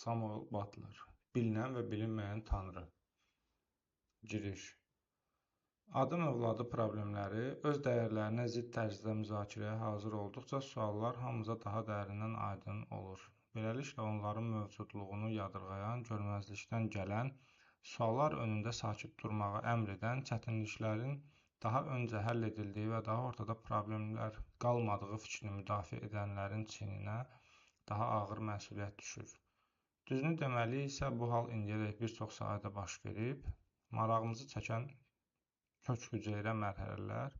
Samuel Butler, bilinən və bilinməyən tanrı. Giriş. Adam övladı problemləri öz dəyərlərinə zidd tərzdə müzakirəyə hazır olduqca suallar hamımıza daha dərindən aydın olur. Beləliklə onların mövcudluğunu yadırğayan, görməzlikdən gələn, suallar önündə sakit durmağa əmr edən, çətinliklərin daha öncə həll edildiyi və daha ortada problemlər qalmadığı fikrini müdafiə edənlərin çiyninə daha ağır məsuliyyət düşür. Düzünü deməli isə bu hal indiyədək bir çox sahədə baş verib, marağımızı çəkən kök hüceyrə mərhələlər,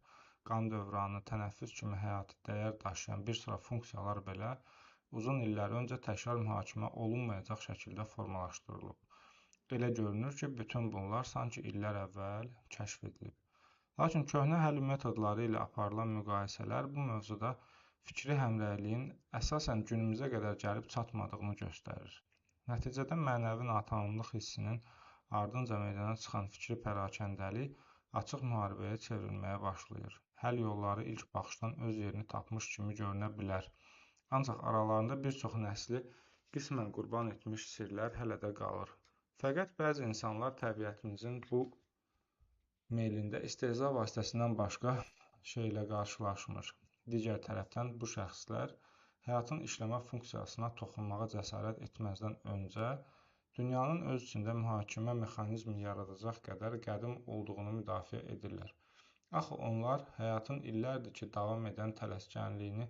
qan dövranı, tənəffüs kimi həyati dəyər daşıyan bir sıra funksiyalar belə uzun illər öncə təkrar mühakimə olunmayacaq şəkildə formalaşdırılıb. Elə görünür ki, bütün bunlar sanki illər əvvəl kəşf edilib. Lakin köhnə həll metodları ilə aparılan müqayisələr bu mövzuda fikri həmrəyliyin əsasən günümüzə qədər gəlib çatmadığını göstərir. Nəticədə mənəvi natamamlıq hissinin ardınca meydana çıxan fikri pərakəndəlik açıq müharibəyə çevrilməyə başlayır. Həll yolları ilk baxışdan öz yerini tapmış kimi görünə bilər. Ancaq aralarında bir çox nəsli qismən qurban etmiş sirlər hələ də qalır. Fəqət bəzi insanlar təbiətimizin bu meylində istehza vasitəsindən başqa şeylə qarşılaşmır. Digər tərəfdən bu şəxslər həyatın işləmə funksiyasına toxunmağa cəsarət etməzdən öncə dünyanın öz içində mühakimə mexanizmi yaradacaq qədər qədim olduğunu müdafiə edirlər. Axı onlar həyatın illərdir ki, davam edən tələskənliyini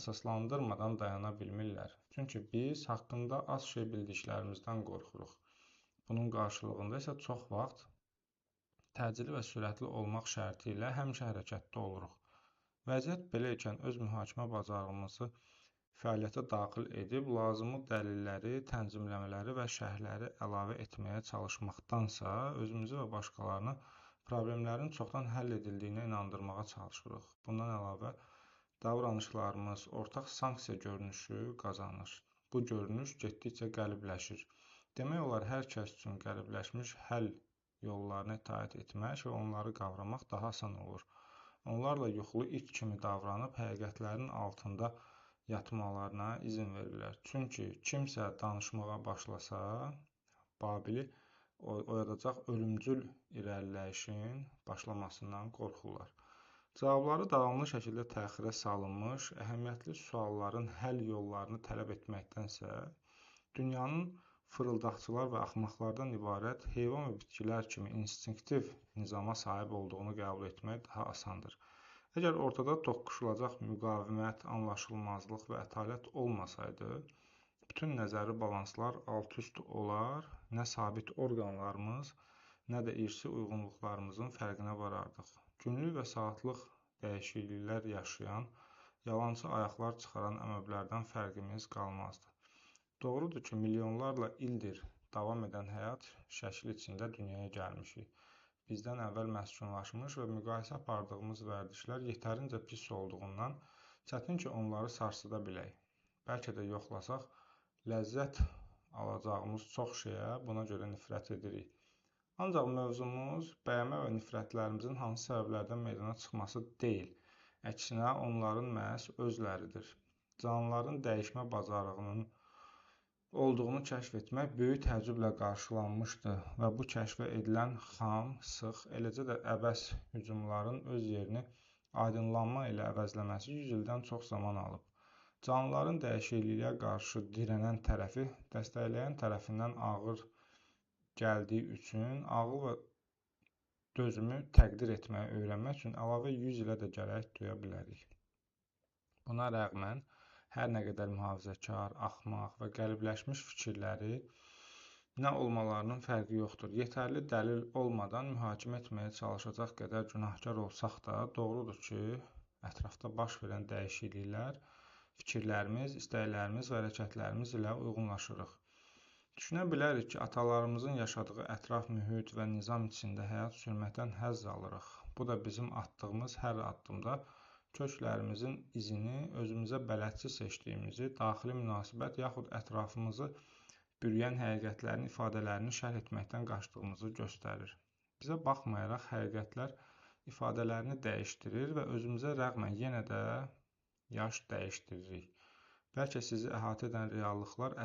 əsaslandırmadan dayana bilmirlər. Çünki biz haqqında az şey bildiklərimizdən qorxuruq. Bunun qarşılığında isə çox vaxt təcili və sürətli olmaq şərti ilə həmişə hərəkətdə oluruq. Vəziyyət belə ikən öz mühakimə bacarığımızı fəaliyyətə daxil edib, lazımlı dəlilləri, tənzimləmələri və şərhləri əlavə etməyə çalışmaqdansa, özümüzü və başqalarını problemlərin çoxdan həll edildiyinə inandırmağa çalışırıq. Bundan əlavə, davranışlarımız ortaq sanksiya görünüşü qazanır. Bu görünüş getdikcə qəlibləşir. Demək olar, hər kəs üçün qəlibləşmiş həll yollarına itaət etmək və onları qavramaq daha asan olur. Onlarla yuxulu it kimi davranıb, həqiqətlərin altında yatmalarına izin verirlər. Çünki kimsə danışmağa başlasa, Babili oyadacaq ölümcül irəliləyişin başlamasından qorxurlar. Cavabları davamlı şəkildə təxirə salınmış, əhəmiyyətli sualların həll yollarını tələb etməkdənsə, dünyanın fırıldaqçılar və axmaqlardan ibarət heyvan və bitkilər kimi instinktiv nizama sahib olduğunu qəbul etmək daha asandır. Əgər ortada toqquşulacaq müqavimət, anlaşılmazlıq və ətalət olmasaydı, bütün nəzəri balanslar alt-üst olar, nə sabit orqanlarımız, nə də irsi uyğunluqlarımızın fərqinə varardıq. Günlük və saatlıq dəyişikliklər yaşayan, yalançı ayaqlar çıxaran əməblərdən fərqimiz qalmazdı. Doğrudur ki, milyonlarla ildir davam edən həyat şəkli içində dünyaya gəlmişik. Bizdən əvvəl məskunlaşmış və müqayisə apardığımız vərdişlər yetərincə pis olduğundan çətin ki, onları sarsıda bilək. Bəlkə də yoxlasaq, ləzzət alacağımız çox şeyə buna görə nifrət edirik. Ancaq mövzumuz bəyənmə və nifrətlərimizin hansı səbəblərdən meydana çıxması deyil. Əksinə, onların məhz özləridir. Canlıların dəyişmə bacarığının olduğunu kəşf etmək böyük təəccüblə qarşılanmışdı və bu kəşfə edilən xam, sıx, eləcə də əbəs hücumların öz yerini aydınlanma ilə əvəzləməsi 100 ildən çox zaman alıb. Canlıların dəyişikliyə qarşı dirənən tərəfi dəstəkləyən tərəfindən ağır gəldiyi üçün ağıl və dözümü təqdir etməyi öyrənmək üçün əlavə 100 ilə də gərək duya bilərik. Buna rəğmən, hər nə qədər mühafizəkar, axmaq və qəlibləşmiş fikirləri nə olmalarının fərqi yoxdur. Yetərli dəlil olmadan mühakimə etməyə çalışacaq qədər günahkar olsaq da, doğrudur ki, ətrafda baş verən dəyişikliklər fikirlərimiz, istəklərimiz və hərəkətlərimiz ilə uyğunlaşırıq. Düşünə bilərik ki, atalarımızın yaşadığı ətraf mühit və nizam içində həyat sürməkdən həzz alırıq. Bu da bizim atdığımız hər addımda köklərimizin izini, özümüzə bələdçi seçdiyimizi, daxili münasibət yaxud ətrafımızı bürüyən həqiqətlərin ifadələrini şərh etməkdən qaçdığımızı göstərir. Bizə baxmayaraq həqiqətlər ifadələrini dəyişdirir və özümüzə rəğmən yenə də yaş dəyişdiririk. Bəlkə sizi əhatə edən reallıqlar